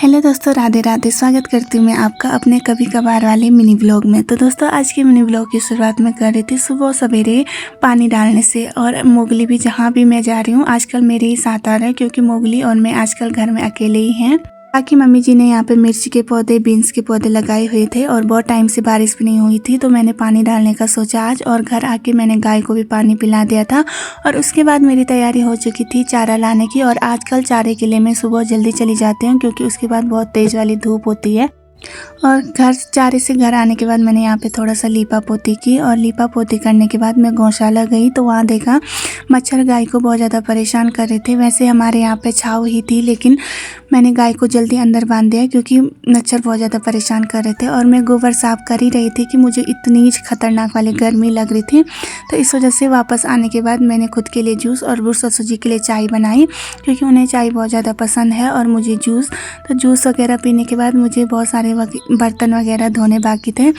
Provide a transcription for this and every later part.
Hello दोस्तों, राधे राधे। स्वागत करती हूँ मैं आपका अपने कभी कभार वाले मिनी ब्लॉग में। तो दोस्तों, आज के मिनी ब्लॉग की शुरुआत मैं कर रही थी सुबह सवेरे पानी डालने से। और मोगली भी जहाँ भी मैं जा रही हूँ आजकल मेरे ही साथ आ रहा है, क्योंकि मोगली और मैं आजकल घर में अकेले ही हैं। बाकी मम्मी जी ने यहाँ पे मिर्ची के पौधे, बीन्स के पौधे लगाए हुए थे और बहुत टाइम से बारिश भी नहीं हुई थी, तो मैंने पानी डालने का सोचा आज। और घर आके मैंने गाय को भी पानी पिला दिया था। और उसके बाद मेरी तैयारी हो चुकी थी चारा लाने की। और आजकल चारे के लिए मैं सुबह जल्दी चली जाती हूँ, क्योंकि उसके बाद बहुत तेज़ वाली धूप होती है। और चारे से घर आने के बाद मैंने यहाँ पे थोड़ा सा लीपा पोती की। और लीपा पोती करने के बाद मैं गौशाला गई, तो वहाँ देखा मच्छर गाय को बहुत ज़्यादा परेशान कर रहे थे। वैसे हमारे यहाँ पे छाव ही थी, लेकिन मैंने गाय को जल्दी अंदर बांध दिया, क्योंकि मच्छर बहुत ज़्यादा परेशान कर रहे थे। और मैं गोबर साफ़ कर ही रही थी कि मुझे इतनी खतरनाक वाली गर्मी लग रही थी। तो इस वजह से वापस आने के बाद मैंने खुद के लिए जूस और बुर्श ससुर जी के लिए चाय बनाई, क्योंकि उन्हें चाय बहुत ज़्यादा पसंद है और मुझे जूस। तो जूस वगैरह पीने के बाद मुझे बहुत सारे बर्तन वगैरह धोने बाकी थे।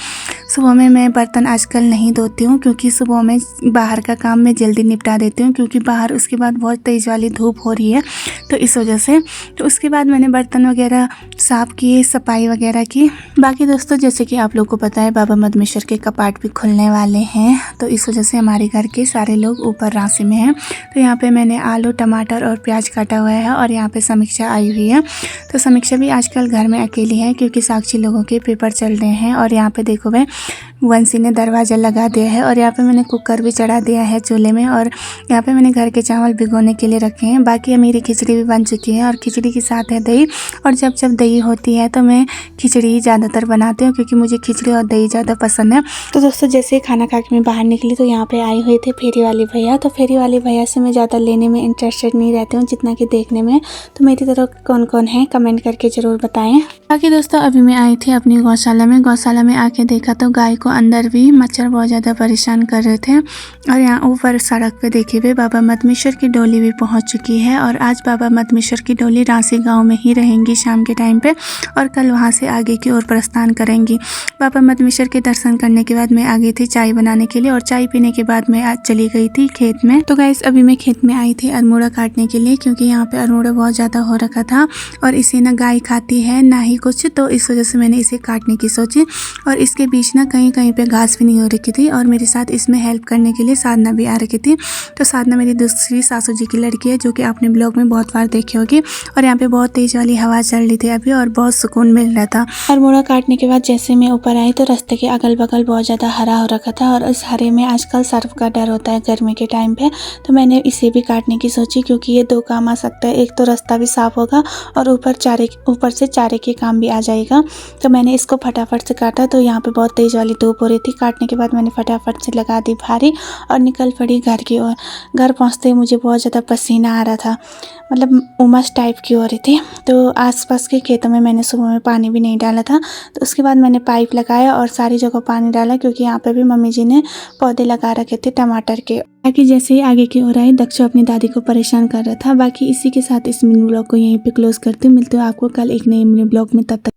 सुबह में मैं बर्तन आजकल नहीं धोती हूँ, क्योंकि सुबह में बाहर का काम मैं जल्दी निपटा देती हूँ, क्योंकि बाहर उसके बाद बहुत तेज़ वाली धूप हो रही है, तो इस वजह से। तो उसके बाद मैंने बर्तन वगैरह साफ़ किए, सफाई वगैरह की। बाकी दोस्तों, जैसे कि आप लोग को पता है बाबा मधमेश्वर के कपाट भी खुलने वाले हैं, तो इस वजह से हमारे घर के सारे लोग ऊपर राशि में हैं। तो यहाँ पे मैंने आलू, टमाटर और प्याज काटा हुआ है। और यहाँ पे समीक्षा आई हुई है। तो समीक्षा भी आजकल घर में अकेली है, क्योंकि साक्षी लोगों के पेपर चल रहे हैं। और यहाँ पे देखो वह वंशी ने दरवाज़ा लगा दिया है। और यहाँ पे मैंने कुकर भी चढ़ा दिया है चूल्हे में। और यहाँ पे मैंने घर के चावल भिगोने के लिए रखे हैं। बाकी मेरी खिचड़ी भी बन चुकी है, और खिचड़ी के साथ है दही। और जब जब दही होती है तो मैं खिचड़ी ही ज़्यादातर बनाती हूँ, क्योंकि मुझे खिचड़ी और दही ज़्यादा पसंद है। तो दोस्तों, जैसे खाना खा के मैं बाहर निकली, तो यहाँ पे आए हुए थे फेरी वाले भैया। तो फेरी वाले भैया से मैं ज़्यादा लेने में इंटरेस्टेड नहीं रहती हूँ, जितना कि देखने में। तो मेरी तरह कौन कौन है कमेंट करके ज़रूर बताएं। बाकी दोस्तों, अभी मैं आई थी अपनी गौशाला में। गौशाला में आके देखा तो गाय को अंदर भी मच्छर बहुत ज़्यादा परेशान कर रहे थे। और यहाँ ऊपर सड़क पे देखे हुए बाबा मधमेश्वर की डोली भी पहुँच चुकी है। और आज बाबा मधमेश्वर की डोली राशि गाँव में ही रहेंगी शाम के टाइम पे, और कल वहाँ से आगे की ओर प्रस्थान करेंगी। बाबा मधमेश्वर के दर्शन करने के बाद मैं आ गई थी चाय बनाने के लिए। और चाय पीने के बाद मैं आज चली गई थी खेत में। तो गाइस, अभी मैं खेत में आई थी अरमोड़ा काटने के लिए, क्योंकि यहाँ पे अरमोड़ा बहुत ज़्यादा हो रखा था। और इसे ना गाय खाती है ना ही कुछ, तो इस वजह से मैंने इसे काटने की सोची। और इसके बीच ना कहीं कहीं पे घास भी नहीं हो रखी थी। और मेरे साथ इसमें हेल्प करने के लिए साधना भी आ रखी थी। तो साधना मेरी दूसरी सासू जी की लड़की है, जो कि आपने ब्लॉग में बहुत बार देखी होगी। और यहाँ पे बहुत तेज वाली हवा चल रही थी अभी, और बहुत सुकून मिल रहा था। अरमोड़ा काटने के बाद जैसे मैं ऊपर आई, तो रास्ते के अगल बगल बहुत ज़्यादा हरा हो रखा था। और इस हरे में आजकल सर्फ का डर होता है गर्मी के टाइम पे, तो मैंने इसे भी काटने की सोची, क्योंकि ये दो काम आ सकता है। एक तो रास्ता भी साफ होगा, और ऊपर से चारे के काम भी आ जाएगा। तो मैंने इसको फटाफट से काटा। तो यहाँ पे बहुत तेज़ वाली धूप हो रही थी। काटने के बाद मैंने फटाफट से लगा दी भारी, और निकल पड़ी घर की ओर। घर पहुँचते ही मुझे बहुत ज़्यादा पसीना आ रहा था, मतलब उमस टाइप की हो रही थी। तो आसपास के खेतों में मैंने सुबह में पानी भी नहीं डाला था। तो उसके बाद मैंने पाइप लगाया और सारी जगह पानी डाला, क्योंकि यहाँ पे भी मम्मी जी ने पौधे लगा रखे थे टमाटर के। बाकी जैसे ही आगे की ओर आई, दक्षु अपनी दादी को परेशान कर रहा था। बाकी इसी के साथ इस मिनी ब्लॉग को यहीं पे क्लोज करती हूँ। मिलते हो आपको कल एक नए मिनी ब्लॉग में, तब तक